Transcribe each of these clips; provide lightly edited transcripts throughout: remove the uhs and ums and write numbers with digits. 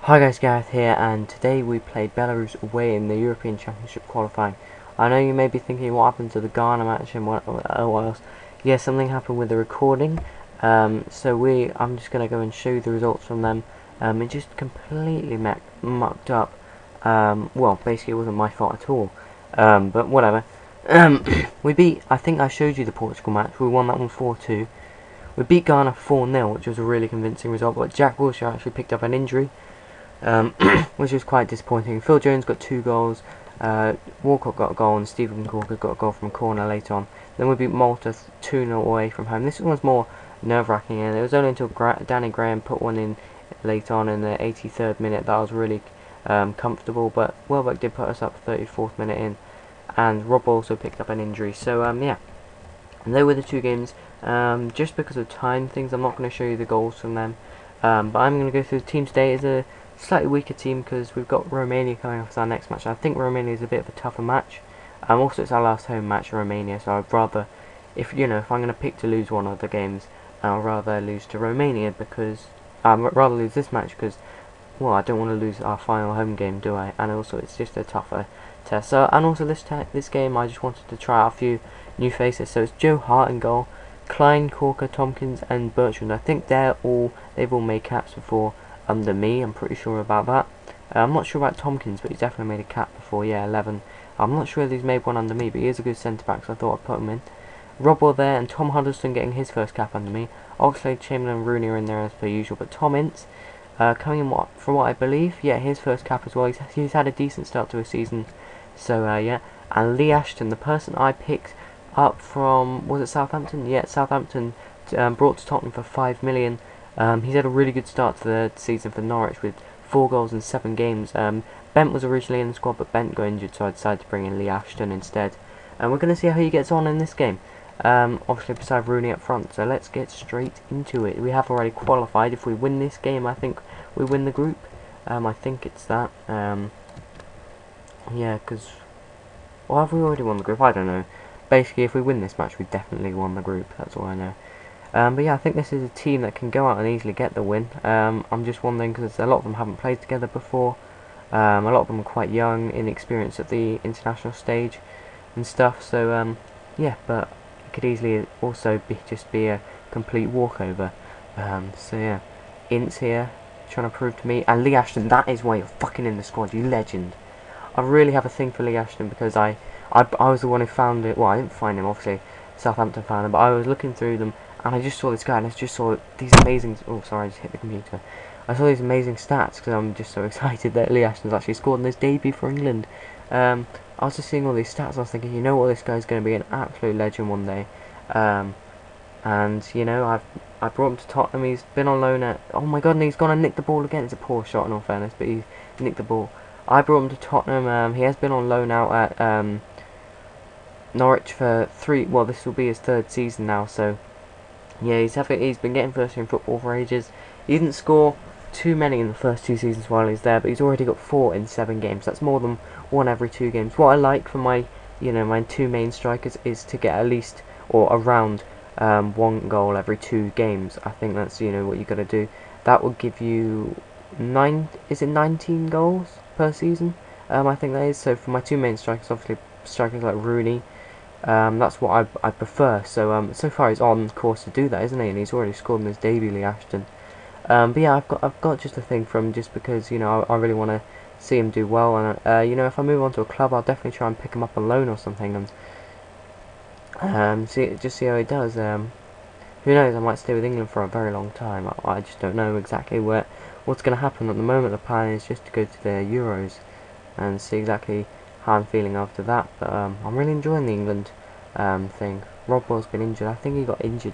Hi guys, Gareth here, and today we played Belarus away in the European Championship qualifying. I know you may be thinking what happened to the Ghana match and what else. Yeah, something happened with the recording. I'm just going to go and show you the results from them. It just completely mucked up. Well, basically it wasn't my fault at all. But whatever. I think I showed you the Portugal match. We won that one 4-2. We beat Ghana 4-0, which was a really convincing result, but Jack Wilshere actually picked up an injury. Which was quite disappointing. Phil Jones got 2 goals, Walcott got a goal, and Stephen Corker got a goal from a corner later on. Then we beat Malta 2-0 away from home. This one was more nerve-wracking, and it was only until Danny Graham put one in late on in the 83rd minute that I was really comfortable, but Welbeck did put us up 34th minute in, and Rob also picked up an injury. So yeah, and they were the 2 games. Just because of time things, I'm not going to show you the goals from them, but I'm going to go through the team today. It's a slightly weaker team because we've got Romania coming up as our next match. I think Romania is a bit of a tougher match. Also, it's our last home match in Romania, so I'd rather, if I'm going to pick to lose one of the games, I'll rather lose to Romania because I'd rather lose this match because, well, I don't want to lose our final home game, do I? And also, it's just a tougher test. So, and also this game, I just wanted to try out a few new faces. So it's Joe Hart in goal, Klein, Corker, Tompkins, and Bertrand. I think they've all made caps before under me. I'm pretty sure about that. I'm not sure about Tompkins, but he's definitely made a cap before. Yeah, 11. I'm not sure if he's made one under me, but he is a good centre back, so I thought I'd put him in. Robwell there, and Tom Huddleston getting his first cap under me. Oxlade, Chamberlain, and Rooney are in there as per usual, but Tom Ince coming in from what I believe, yeah, his first cap as well. He's had a decent start to his season, so yeah. And Lee Ashton, the person I picked up from, was it Southampton? Yeah, Southampton, brought to Tottenham for 5 million. He's had a really good start to the season for Norwich with 4 goals in 7 games. Bent was originally in the squad, but Bent got injured, so I decided to bring in Lee Ashton instead. And we're going to see how he gets on in this game. Obviously, beside Rooney up front, so let's get straight into it. We have already qualified. If we win this game, I think we win the group. I think it's that. Yeah, because... Well, have we already won the group? I don't know. Basically, if we win this match, we definitely won the group. That's all I know. But yeah, I think this is a team that can go out and easily get the win. I'm just wondering because a lot of them haven't played together before. A lot of them are quite young, inexperienced at the international stage and stuff. So yeah, but it could easily also just be a complete walkover. So yeah, Ince here trying to prove to me, and Lee Ashton. That is why you're fucking in the squad, you legend. I really have a thing for Lee Ashton because I was the one who found it. Well, I didn't find him, obviously. Southampton found him, but I was looking through them. And I just saw this guy, and I just saw these amazing... Oh, sorry, I just hit the computer. I saw these amazing stats, because I'm just so excited that Lee Ashton's actually scored in his debut for England. I was just seeing all these stats, and I was thinking, you know what, this guy's going to be an absolute legend one day. And, you know, I brought him to Tottenham. He's been on loan at... Oh my god, and he's gone and nicked the ball again. It's a poor shot, in all fairness, but he nicked the ball. I brought him to Tottenham. He has been on loan out at Norwich for 3... Well, this will be his 3rd season now, so... Yeah, he's been getting first team football for ages. He didn't score too many in the first 2 seasons while he's there, but he's already got 4 in 7 games. That's more than 1 every 2 games. What I like for my, my 2 main strikers is to get at least or around 1 goal every 2 games. I think that's what you got to do. That will give you 19 goals per season? I think that is. So for my 2 main strikers, obviously strikers like Rooney. That's what I prefer. So so far he's on course to do that, isn't he? And he's already scored in his debut, Lee Ashton. But yeah, I've got just a thing for him, just because I really want to see him do well. And if I move on to a club, I'll definitely try and pick him up on loan or something, and see how he does. Who knows? I might stay with England for a very long time. I just don't know exactly what's going to happen at the moment. The plan is just to go to the Euros and see exactly how I'm feeling after that, but I'm really enjoying the England thing. Rodwell's been injured. I think he got injured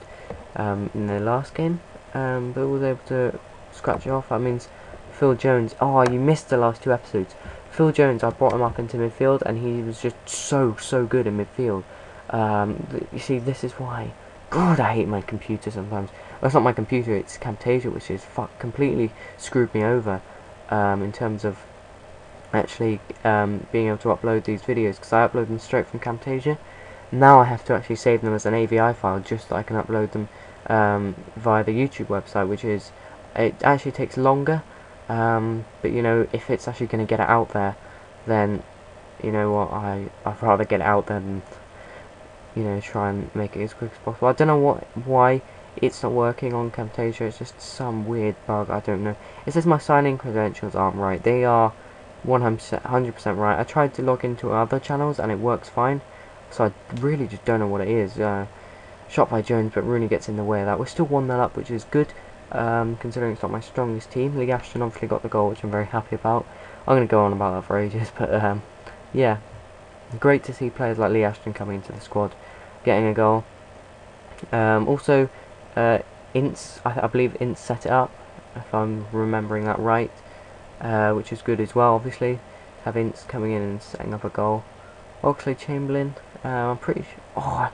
in the last game, but was able to scratch it off. That means Phil Jones. Oh, you missed the last 2 episodes. Phil Jones, I brought him up into midfield, and he was just so good in midfield. You see, this is why. God, I hate my computer sometimes. Well, it's not my computer, it's Camtasia, which is completely screwed me over in terms of actually being able to upload these videos, because I upload them straight from Camtasia. Now I have to actually save them as an AVI file just so I can upload them via the YouTube website, which is, it actually takes longer But you know, if it's actually going to get it out there, then you know what, I'd rather get it out there than, you know, try and make it as quick as possible. I don't know why it's not working on Camtasia. It's just some weird bug. I don't know. It says my sign-in credentials aren't right. They are 100% right. I tried to log into other channels and it works fine. So I really just don't know what it is. Shot by Jones, but Rooney gets in the way of that. We're still 1-0 up, which is good, considering it's not my strongest team. Lee Ashton obviously got the goal, which I'm very happy about. I'm going to go on about that for ages, but yeah. Great to see players like Lee Ashton coming into the squad, getting a goal. Also, Ince, I believe Ince set it up, if I'm remembering that right, which is good as well, obviously. Have Ince coming in and setting up a goal. Oxlade-Chamberlain, I'm pretty sure. Oh,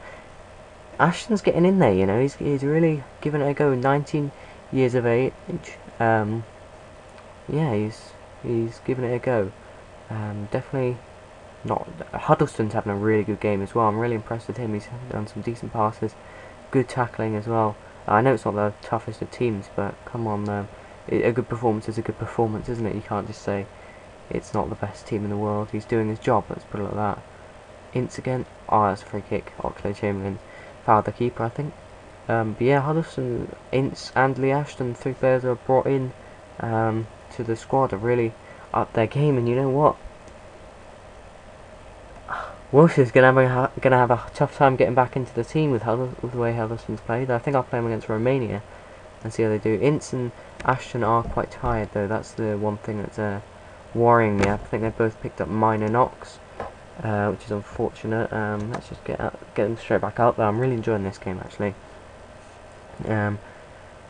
Ashton's getting in there, you know. He's really giving it a go. 19 years of age. Yeah, he's giving it a go. Definitely. Not Huddleston's having a really good game as well. I'm really impressed with him. He's done some decent passes, good tackling as well. I know it's not the toughest of teams, but come on, a good performance is a good performance, isn't it? You can't just say it's not the best team in the world. He's doing his job. Let's put it like that. Ince again. Oh, that's a free kick. Oxlade-Chamberlain fouled the keeper, I think. But yeah, Huddleston, Ince, and Lee Ashton, 3 players are brought in to the squad, have really upped their game. And you know what? Walsh is gonna have a tough time getting back into the team with the way Huddleston's played. I think I'll play him against Romania and see how they do. Ince and Ashton are quite tired though. That's the one thing that's worrying me. I think they both picked up minor knocks, which is unfortunate. Let's just get them straight back out there. I'm really enjoying this game actually. I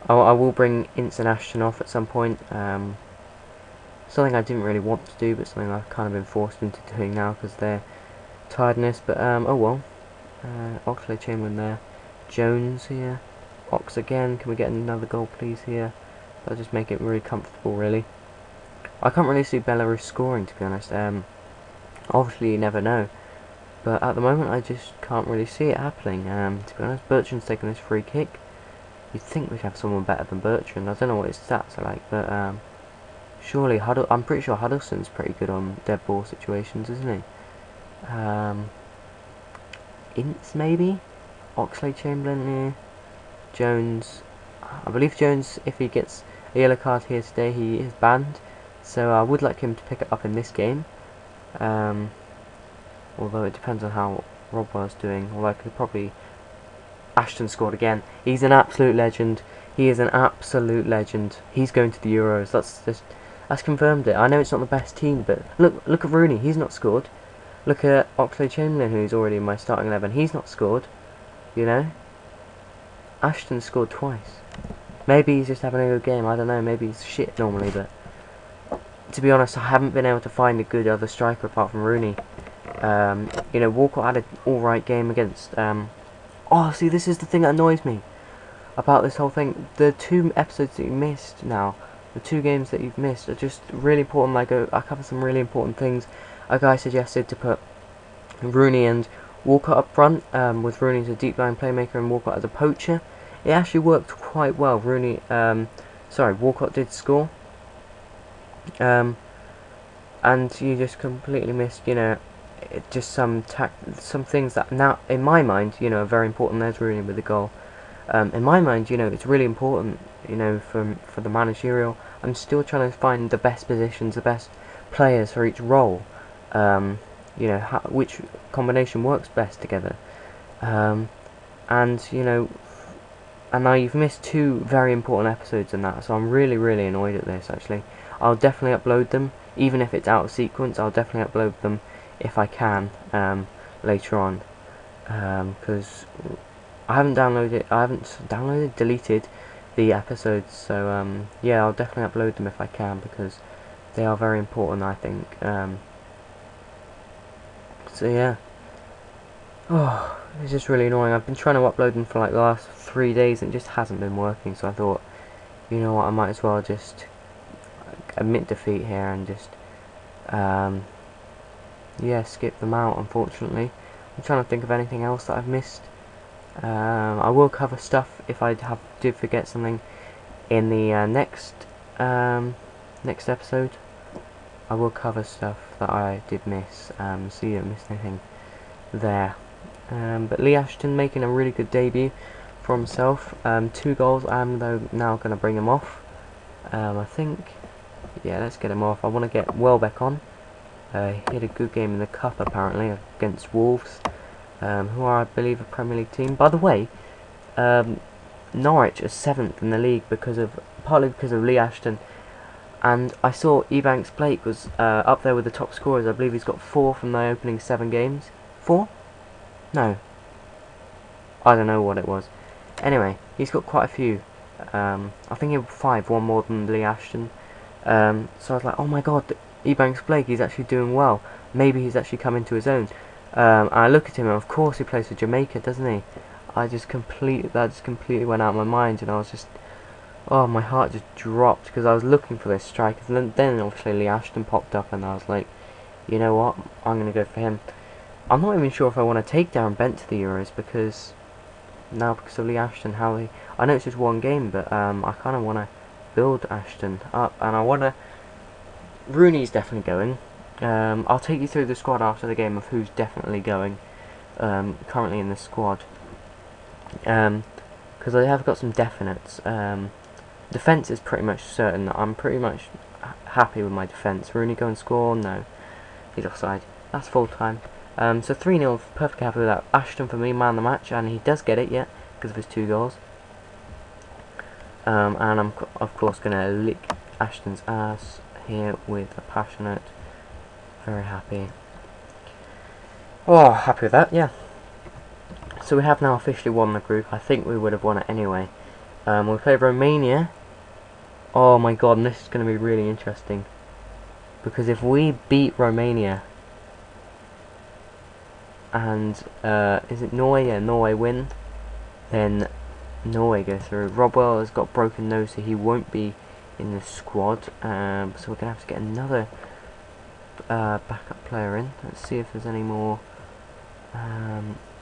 will bring Ince and Ashton off at some point. Something I didn't really want to do, but something I've kind of been forced into doing now because they're tiredness, but oh well. Oxlade-Chamberlain there, Jones here, Ox again. Can we get another goal please here? That'll just make it really comfortable really. I can't really see Belarus scoring, to be honest. Obviously you never know, but at the moment I just can't really see it happening. To be honest, Bertrand's taking this free kick. You'd think we'd have someone better than Bertrand. I don't know what his stats are like, but surely I'm pretty sure Huddleston's pretty good on dead ball situations, isn't he? Ince maybe? Oxlade-Chamberlain here. Jones. I believe Jones, if he gets a yellow card here today, he is banned. So I would like him to pick it up in this game. Although it depends on how Robbo's doing. Although I could probably... Ashton scored again. He's an absolute legend. He is an absolute legend. He's going to the Euros. That's confirmed it. I know it's not the best team, but look at Rooney. He's not scored. Look at Oxlade-Chamberlain, who's already in my starting 11. He's not scored, you know. Ashton scored twice. Maybe he's just having a good game. I don't know. Maybe he's shit normally, but to be honest, I haven't been able to find a good other striker apart from Rooney. You know, Walcott had an all-right game against. Oh, see, this is the thing that annoys me about this whole thing. The 2 episodes that you missed now, the 2 games that you've missed, are just really important. Like, I cover some really important things. A guy suggested to put Rooney and Walcott up front, with Rooney as a deep line playmaker and Walcott as a poacher. It actually worked quite well. Walcott did score, and you just completely missed, you know, just some things that now, in my mind, you know, are very important. There's Rooney with the goal. In my mind, you know, it's really important, you know, for the managerial. I'm still trying to find the best positions, the best players for each role. You know, which combination works best together. And you know, and now you've missed 2 very important episodes in that, so I'm really annoyed at this actually. I'll definitely upload them, even if it's out of sequence. I'll definitely upload them if I can later on, because I haven't deleted the episodes, so yeah, I'll definitely upload them if I can, because they are very important, I think. So yeah. Oh, it's just really annoying. I've been trying to upload them for like the last 3 days and it just hasn't been working, so I thought, you know what, I might as well just admit defeat here and just yeah, skip them out, unfortunately. I'm trying to think of anything else that I've missed. I will cover stuff if I did forget something in the next next episode I will cover stuff that I did miss, so you don't miss anything there. But Lee Ashton making a really good debut for himself. 2 goals. I'm though now going to bring him off. I think, yeah, let's get him off. I want to get Welbeck on. He had a good game in the cup apparently against Wolves, who are, I believe, a Premier League team. By the way, Norwich are 7th in the league partly because of Lee Ashton. And I saw Ebanks Blake was up there with the top scorers. I believe he's got 4 from the opening 7 games. 4? No. I don't know what it was. Anyway, he's got quite a few. I think he had 5, one more than Lee Ashton. So I was like, oh my god, Ebanks Blake, he's actually doing well. Maybe he's actually come into his own. And I look at him, and of course he plays for Jamaica, doesn't he? That just completely went out of my mind, and I was just, oh, my heart just dropped because I was looking for this striker. Then obviously Lee Ashton popped up, and I was like, you know what, I'm going to go for him. I'm not even sure if I want to take Darren Bent to the Euros because of Lee Ashton, I know it's just 1 game, but I kind of want to build Ashton up, and I want to. Rooney's definitely going. I'll take you through the squad after the game of who's definitely going currently in the squad, because I have got some definites. Defence is pretty much certain that I'm pretty much happy with my defence. Rooney go and score? No, he's offside. That's full time. So 3-0, perfectly happy with that. Ashton for me, man of the match, and he does get it, yeah, because of his 2 goals. And I'm of course going to lick Ashton's ass here with a passionate, very happy. Oh, happy with that, yeah. So we have now officially won the group. I think we would have won it anyway. We'll play Romania. Oh my god, and this is going to be really interesting. Because if we beat Romania, and is it Norway? Yeah, Norway win, then Norway go through. Robwell has got broken nose, so he won't be in the squad. So we're going to have to get another backup player in. Let's see if there's any more.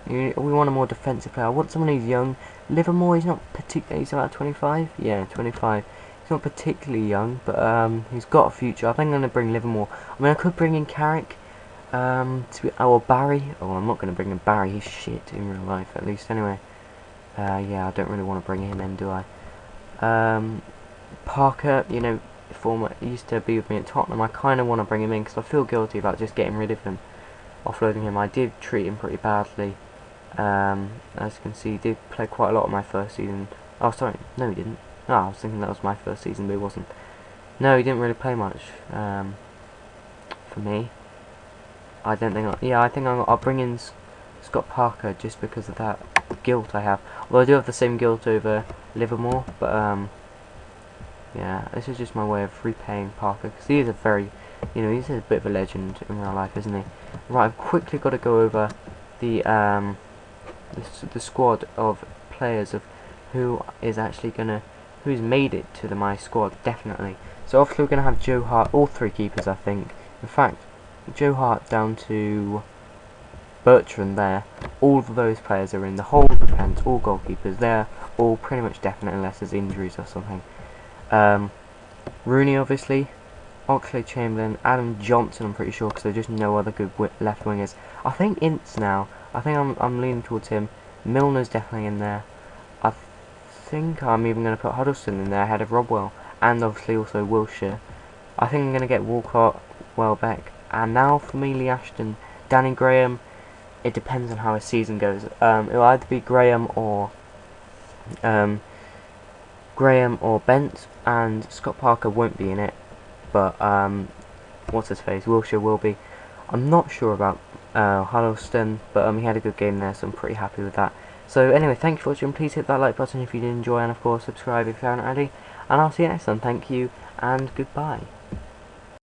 We want a more defensive player. I want someone who's young. Livermore, he's not particularly. He's about 25. Yeah, 25. He's not particularly young, but he's got a future. I think I'm going to bring Livermore. I mean, I could bring in Carrick. Or Barry. Oh, I'm not going to bring in Barry. He's shit in real life, at least. Anyway. Yeah, I don't really want to bring him in, do I? Parker, you know, he used to be with me at Tottenham. I kind of want to bring him in because I feel guilty about just getting rid of him, offloading him. I did treat him pretty badly. As you can see, he did play quite a lot of my first season. Oh, sorry, no he didn't. No, I was thinking that was my first season, but it wasn't. No, he didn't really play much for me. I don't think. I think I'll bring in Scott Parker just because of that guilt I have. Well, I do have the same guilt over Livermore, but yeah, this is just my way of repaying Parker because he is a very, he's a bit of a legend in real life, isn't he? Right, I've quickly got to go over the squad of players of who's made it to my squad definitely. So obviously we're gonna have Joe Hart, all 3 keepers I think. In fact, Joe Hart down to Bertrand there, all of those players are in the whole defence, all goalkeepers, they're all pretty much definite unless there's injuries or something. Rooney obviously, Oxlade-Chamberlain, Adam Johnson I'm pretty sure because there's just no other good left wingers. I think Ince now, I think I'm leaning towards him. Milner's definitely in there. I think I'm even going to put Huddleston in there ahead of Robwell, and obviously also Wilshere. I think I'm going to get Walcott, Welbeck, and now for me Lee Ashton, Danny Graham. It depends on how his season goes. It'll either be Graham or Bent, and Scott Parker won't be in it, but what's his face, Wilshere will be. I'm not sure about Huddleston, but he had a good game there, so I'm pretty happy with that. So anyway, thank you for watching. Please hit that like button if you did enjoy, and of course subscribe if you haven't already, and I'll see you next time. Thank you and goodbye.